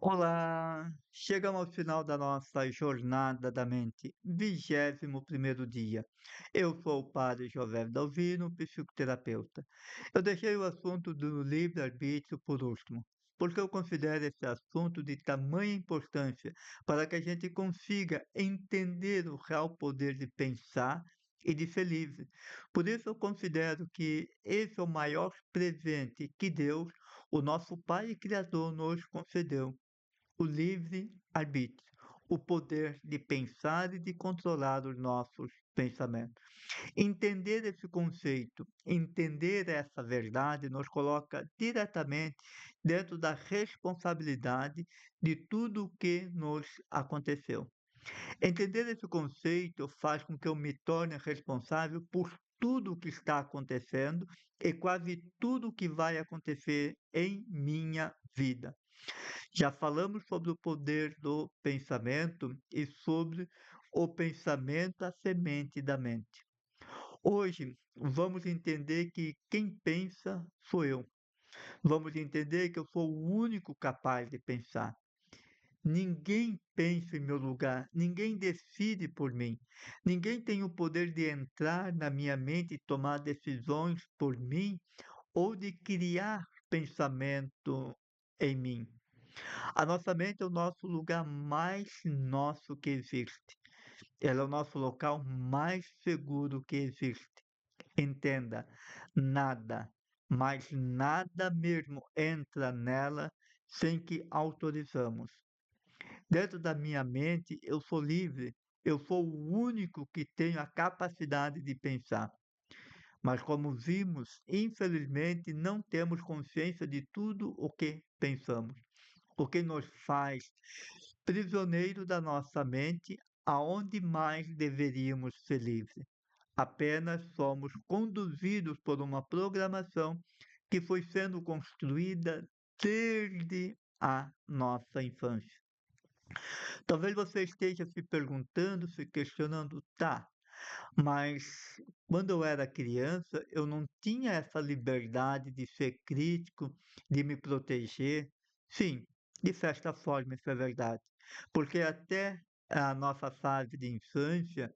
Olá! Chegamos ao final da nossa jornada da mente, 21º dia. Eu sou o padre José Dalvino, psicoterapeuta. Eu deixei o assunto do livre-arbítrio por último, porque eu considero esse assunto de tamanha importância para que a gente consiga entender o real poder de pensar e de ser livre. Por isso eu considero que esse é o maior presente que Deus, o nosso Pai e Criador, nos concedeu: o livre-arbítrio, o poder de pensar e de controlar os nossos pensamentos. Entender esse conceito, entender essa verdade, nos coloca diretamente dentro da responsabilidade de tudo o que nos aconteceu. Entender esse conceito faz com que eu me torne responsável por tudo o que está acontecendo e quase tudo o que vai acontecer em minha vida. Já falamos sobre o poder do pensamento e sobre o pensamento, a semente da mente. Hoje, vamos entender que quem pensa sou eu. Vamos entender que eu sou o único capaz de pensar. Ninguém pensa em meu lugar, ninguém decide por mim. Ninguém tem o poder de entrar na minha mente e tomar decisões por mim ou de criar pensamento em mim. A nossa mente é o nosso lugar mais nosso que existe. Ela é o nosso local mais seguro que existe. Entenda, nada, mas nada mesmo entra nela sem que autorizamos. Dentro da minha mente, eu sou livre. Eu sou o único que tenho a capacidade de pensar. Mas, como vimos, infelizmente não temos consciência de tudo o que pensamos, o que nos faz prisioneiro da nossa mente, aonde mais deveríamos ser livres. Apenas somos conduzidos por uma programação que foi sendo construída desde a nossa infância. Talvez você esteja se perguntando, se questionando, tá, mas quando eu era criança, eu não tinha essa liberdade de ser crítico, de me proteger. Sim, de certa forma isso é verdade, porque até a nossa fase de infância,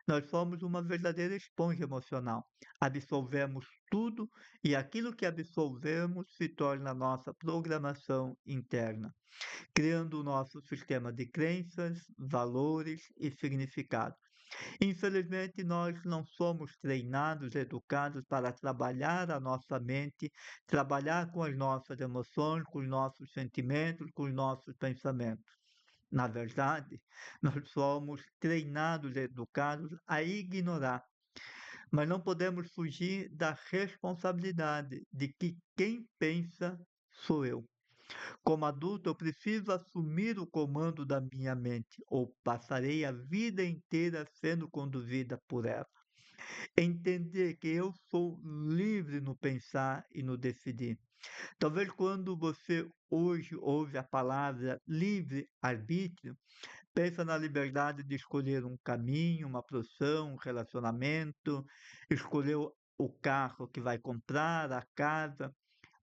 nós somos uma verdadeira esponja emocional. Absorvemos tudo e aquilo que absorvemos se torna a nossa programação interna, criando o nosso sistema de crenças, valores e significados. Infelizmente, nós não somos treinados, educados para trabalhar a nossa mente, trabalhar com as nossas emoções, com os nossos sentimentos, com os nossos pensamentos. Na verdade, nós somos treinados, educados a ignorar, mas não podemos fugir da responsabilidade de que quem pensa sou eu. Como adulto, eu preciso assumir o comando da minha mente, ou passarei a vida inteira sendo conduzida por ela. Entender que eu sou livre no pensar e no decidir. Talvez quando você hoje ouve a palavra livre-arbítrio, pensa na liberdade de escolher um caminho, uma profissão, um relacionamento, escolher o carro que vai comprar, a casa,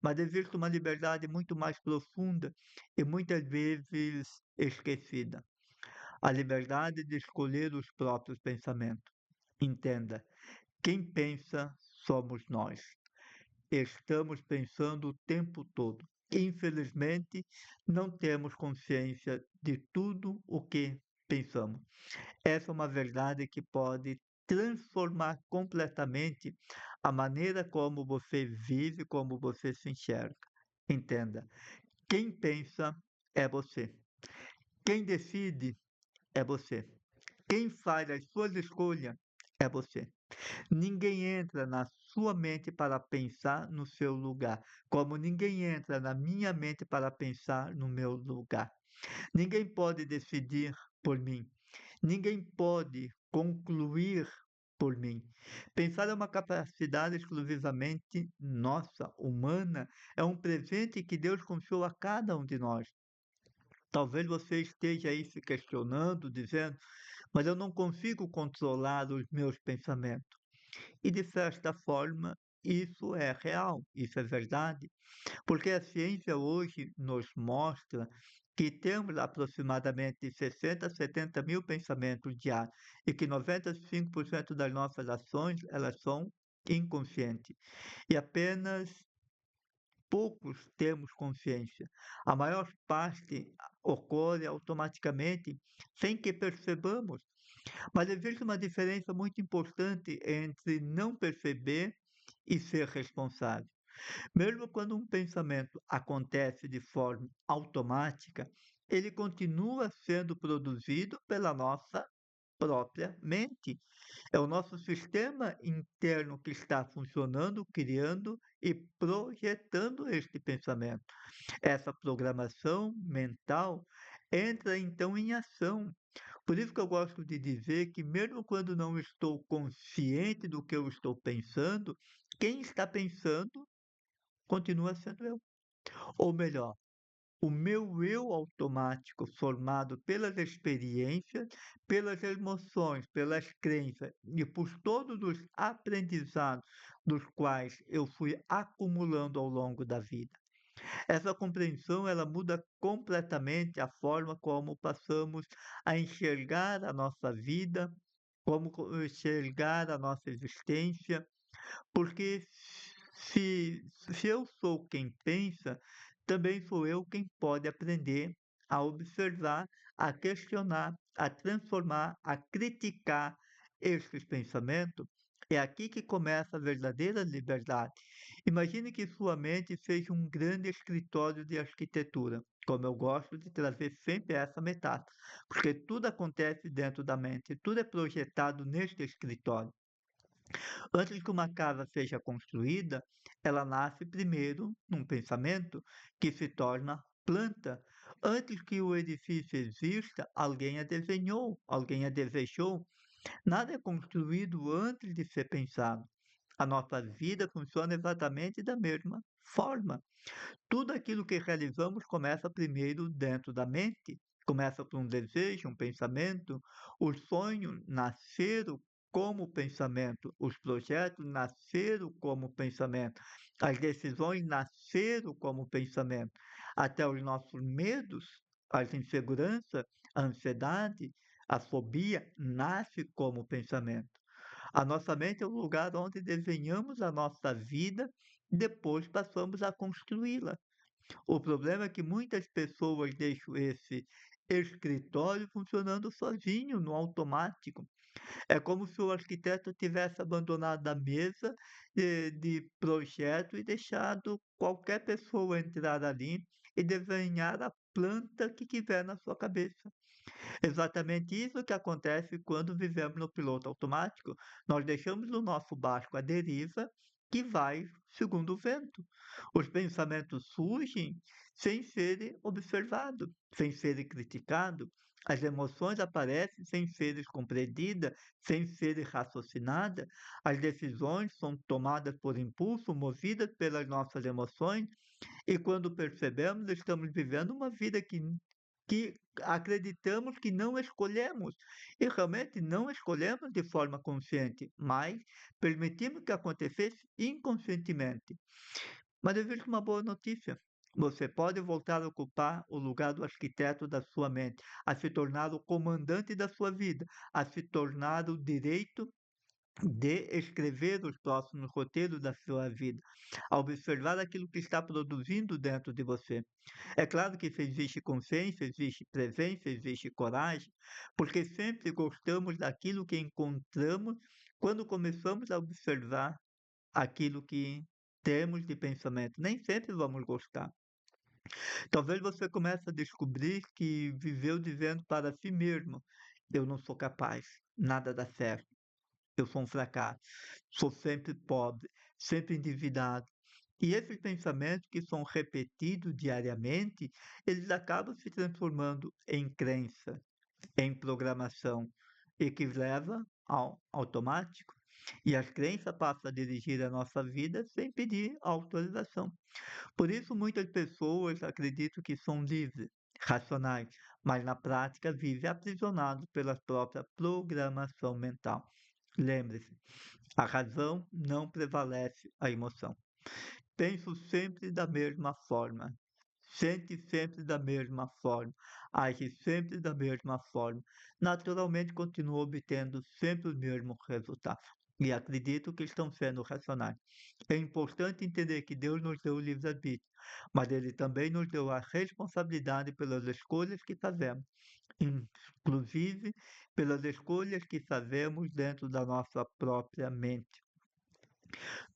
mas existe uma liberdade muito mais profunda e muitas vezes esquecida: a liberdade de escolher os próprios pensamentos. Entenda, quem pensa somos nós. Estamos pensando o tempo todo. Infelizmente, não temos consciência de tudo o que pensamos. Essa é uma verdade que pode transformar completamente a maneira como você vive, como você se enxerga. Entenda, quem pensa é você. Quem decide é você. Quem faz as suas escolhas é você. Ninguém entra na sua mente para pensar no seu lugar, como ninguém entra na minha mente para pensar no meu lugar. Ninguém pode decidir por mim. Ninguém pode concluir por mim. Pensar é uma capacidade exclusivamente nossa, humana, é um presente que Deus confiou a cada um de nós. Talvez você esteja aí se questionando, dizendo, mas eu não consigo controlar os meus pensamentos. E de certa forma, isso é real, isso é verdade, porque a ciência hoje nos mostra que temos aproximadamente 60 a 70 mil pensamentos diários e que 95% das nossas ações elas são inconscientes e apenas poucos temos consciência. A maior parte ocorre automaticamente sem que percebamos, mas existe uma diferença muito importante entre não perceber e ser responsável. Mesmo quando um pensamento acontece de forma automática, ele continua sendo produzido pela nossa própria mente. É o nosso sistema interno que está funcionando, criando e projetando este pensamento. Essa programação mental entra então em ação. Por isso que eu gosto de dizer que, mesmo quando não estou consciente do que eu estou pensando, quem está pensando continua sendo eu. Ou melhor, o meu eu automático, formado pelas experiências, pelas emoções, pelas crenças e por todos os aprendizados dos quais eu fui acumulando ao longo da vida. Essa compreensão ela muda completamente a forma como passamos a enxergar a nossa vida, como enxergar a nossa existência, porque se, se eu sou quem pensa, também sou eu quem pode aprender a observar, a questionar, a transformar, a criticar esses pensamentos. É aqui que começa a verdadeira liberdade. Imagine que sua mente seja um grande escritório de arquitetura, como eu gosto de trazer sempre essa metáfora, porque tudo acontece dentro da mente, tudo é projetado neste escritório. Antes que uma casa seja construída, ela nasce primeiro num pensamento que se torna planta. Antes que o edifício exista, alguém a desenhou, alguém a desejou. Nada é construído antes de ser pensado. A nossa vida funciona exatamente da mesma forma. Tudo aquilo que realizamos começa primeiro dentro da mente, começa por um desejo, um pensamento. Os sonhos nasceram como pensamento, os projetos nasceram como pensamento, as decisões nasceram como pensamento, até os nossos medos, as inseguranças, a ansiedade, a fobia nasce como pensamento. A nossa mente é o lugar onde desenhamos a nossa vida, depois passamos a construí-la. O problema é que muitas pessoas deixam esse escritório funcionando sozinho, no automático. É como se o arquiteto tivesse abandonado a mesa de projeto e deixado qualquer pessoa entrar ali e desenhar a planta que tiver na sua cabeça. Exatamente isso que acontece quando vivemos no piloto automático. Nós deixamos o nosso barco à deriva que vai segundo o vento. Os pensamentos surgem sem serem observados, sem serem criticados. As emoções aparecem sem serem compreendidas, sem serem raciocinadas. As decisões são tomadas por impulso, movidas pelas nossas emoções, e quando percebemos, estamos vivendo uma vida que acreditamos que não escolhemos. E realmente não escolhemos de forma consciente, mas permitimos que acontecesse inconscientemente. Mas existe uma boa notícia. Você pode voltar a ocupar o lugar do arquiteto da sua mente, a se tornar o comandante da sua vida, a se tornar o direito de escrever os próximos roteiros da sua vida, a observar aquilo que está produzindo dentro de você. É claro que se existe consciência, existe presença, existe coragem, porque sempre gostamos daquilo que encontramos quando começamos a observar aquilo que temos de pensamento. Nem sempre vamos gostar. Talvez você comece a descobrir que viveu dizendo para si mesmo: eu não sou capaz, nada dá certo, eu sou um fracasso, sou sempre pobre, sempre endividado. E esses pensamentos que são repetidos diariamente, eles acabam se transformando em crença, em programação, e que leva ao automático. E as crenças passam a dirigir a nossa vida sem pedir autorização. Por isso, muitas pessoas acreditam que são livres, racionais, mas na prática vivem aprisionados pela própria programação mental. Lembre-se, a razão não prevalece a emoção. Penso sempre da mesma forma. Sente sempre da mesma forma. Age sempre da mesma forma. Naturalmente, continuo obtendo sempre os mesmos resultados. E acredito que estão sendo racionais. É importante entender que Deus nos deu o livre-arbítrio, mas Ele também nos deu a responsabilidade pelas escolhas que fazemos, inclusive pelas escolhas que fazemos dentro da nossa própria mente.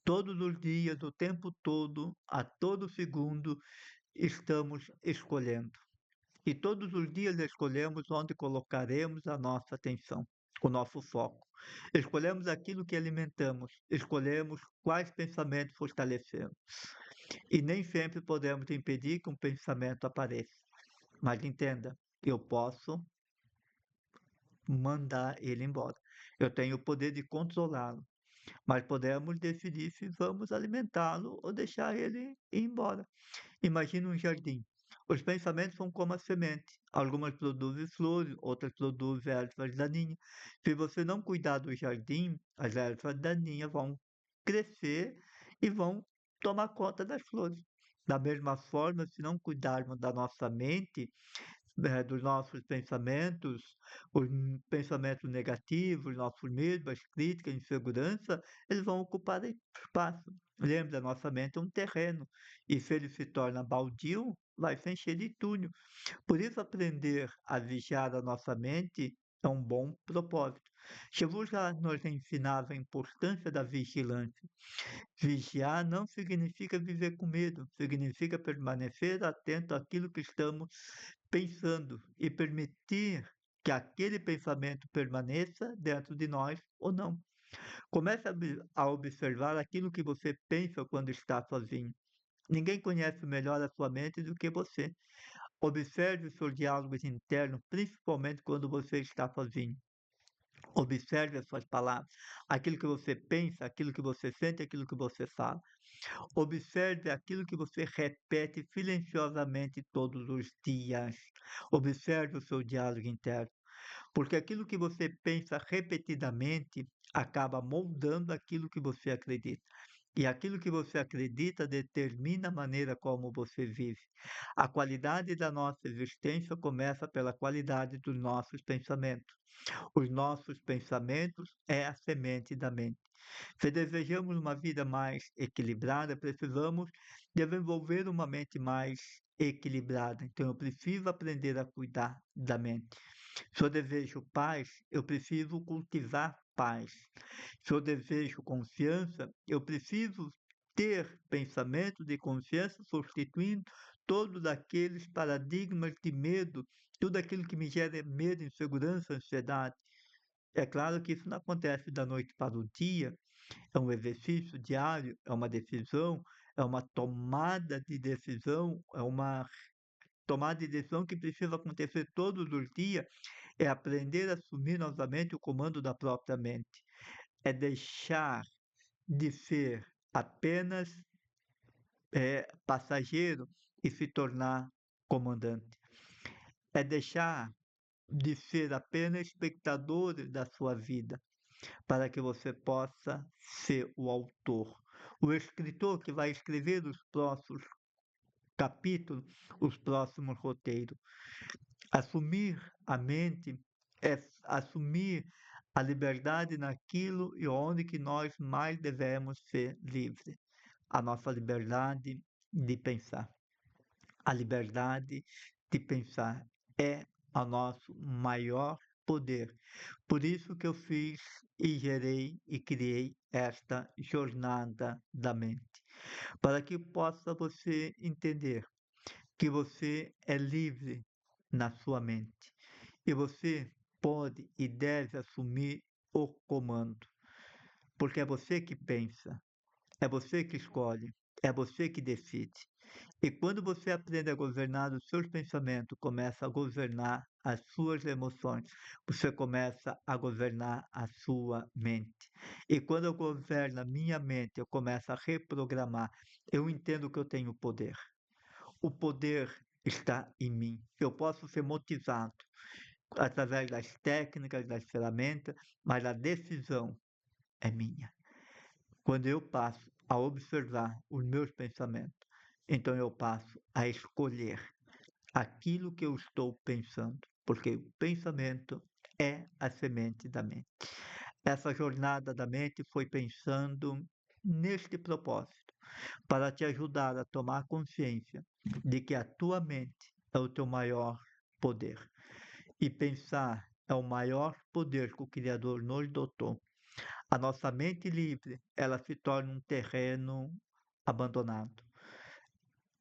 Todos os dias, o tempo todo, a todo segundo, estamos escolhendo. E todos os dias escolhemos onde colocaremos a nossa atenção, o nosso foco. Escolhemos aquilo que alimentamos, escolhemos quais pensamentos fortalecemos. E nem sempre podemos impedir que um pensamento apareça. Mas entenda, eu posso mandar ele embora. Eu tenho o poder de controlá-lo, mas podemos decidir se vamos alimentá-lo ou deixar ele ir embora. Imagine um jardim. Os pensamentos são como a semente. Algumas produzem flores, outras produzem ervas daninhas. Se você não cuidar do jardim, as ervas daninhas vão crescer e vão tomar conta das flores. Da mesma forma, se não cuidarmos da nossa mente, dos nossos pensamentos, os pensamentos negativos, nossos medos, as críticas, a insegurança, eles vão ocupar espaço. Lembra, a nossa mente é um terreno, e se ele se torna baldio, vai se encher de túnel. Por isso, aprender a vigiar a nossa mente é um bom propósito. Jesus já nos ensinava a importância da vigilância. Vigiar não significa viver com medo, significa permanecer atento àquilo que estamos pensando e permitir que aquele pensamento permaneça dentro de nós ou não. Comece a observar aquilo que você pensa quando está sozinho. Ninguém conhece melhor a sua mente do que você. Observe os seus diálogos internos, principalmente quando você está sozinho. Observe as suas palavras, aquilo que você pensa, aquilo que você sente, aquilo que você fala. Observe aquilo que você repete silenciosamente todos os dias. Observe o seu diálogo interno, porque aquilo que você pensa repetidamente acaba moldando aquilo que você acredita. E aquilo que você acredita determina a maneira como você vive. A qualidade da nossa existência começa pela qualidade dos nossos pensamentos. Os nossos pensamentos é a semente da mente. Se desejamos uma vida mais equilibrada, precisamos desenvolver uma mente mais equilibrada. Então, eu preciso aprender a cuidar da mente. Se eu desejo paz, eu preciso cultivar paz. Se eu desejo confiança, eu preciso ter pensamento de confiança, substituindo todos aqueles paradigmas de medo, tudo aquilo que me gera medo, insegurança, ansiedade. É claro que isso não acontece da noite para o dia, é um exercício diário, é uma decisão, é uma tomada de decisão, é uma tomada de decisão que precisa acontecer todos os dias, é aprender a assumir novamente o comando da própria mente, é deixar de ser apenas passageiro e se tornar comandante, é deixar de ser apenas espectador da sua vida, para que você possa ser o autor, o escritor que vai escrever os próximos capítulos, os próximos roteiros. Assumir a mente é assumir a liberdade naquilo e onde que nós mais devemos ser livres. A nossa liberdade de pensar. A liberdade de pensar é o nosso maior poder. Por isso que eu fiz e gerei e criei esta jornada da mente, para que possa você entender que você é livre na sua mente e você pode e deve assumir o comando, porque é você que pensa, é você que escolhe, é você que decide. E quando você aprende a governar os seus pensamentos, começa a governar as suas emoções, você começa a governar a sua mente. E quando eu governo a minha mente, eu começo a reprogramar, eu entendo que eu tenho poder. O poder está em mim. Eu posso ser motivado através das técnicas, das ferramentas, mas a decisão é minha. Quando eu passo a observar os meus pensamentos, então eu passo a escolher aquilo que eu estou pensando, porque o pensamento é a semente da mente. Essa jornada da mente foi pensando neste propósito, para te ajudar a tomar consciência de que a tua mente é o teu maior poder. E pensar é o maior poder que o Criador nos dotou. A nossa mente livre, ela se torna um terreno abandonado.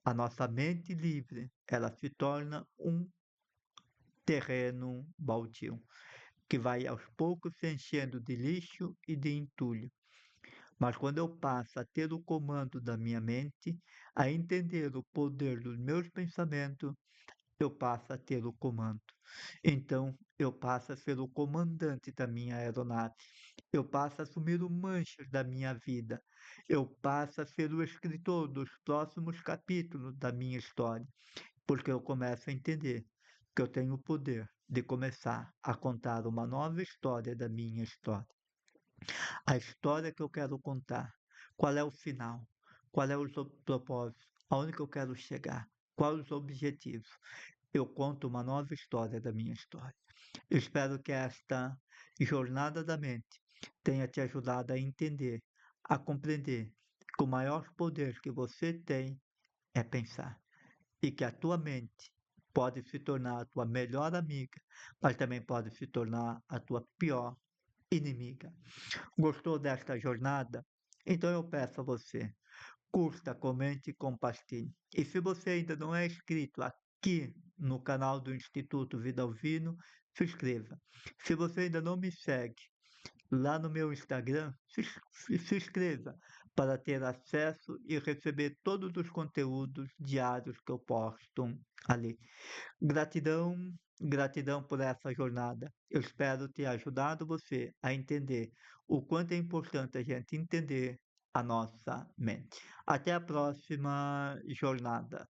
A nossa mente livre, ela se torna um terreno baldio, que vai aos poucos se enchendo de lixo e de entulho. Mas quando eu passo a ter o comando da minha mente, a entender o poder dos meus pensamentos, eu passo a ter o comando. Então, eu passo a ser o comandante da minha aeronave. Eu passo a assumir o manche da minha vida. Eu passo a ser o escritor dos próximos capítulos da minha história, porque eu começo a entender que eu tenho o poder de começar a contar uma nova história da minha história. A história que eu quero contar, qual é o final, qual é o propósito, aonde que eu quero chegar, quais os objetivos. Eu conto uma nova história da minha história. Eu espero que esta jornada da mente tenha te ajudado a entender, a compreender que o maior poder que você tem é pensar e que a tua mente pode se tornar a tua melhor amiga, mas também pode se tornar a tua pior inimiga. Gostou desta jornada? Então eu peço a você, curta, comente e compartilhe. E se você ainda não é inscrito aqui no canal do Instituto Vida Alvino, se inscreva. Se você ainda não me segue lá no meu Instagram, se inscreva para ter acesso e receber todos os conteúdos diários que eu posto ali. Gratidão, gratidão por essa jornada. Eu espero ter ajudado você a entender o quanto é importante a gente entender a nossa mente. Até a próxima jornada.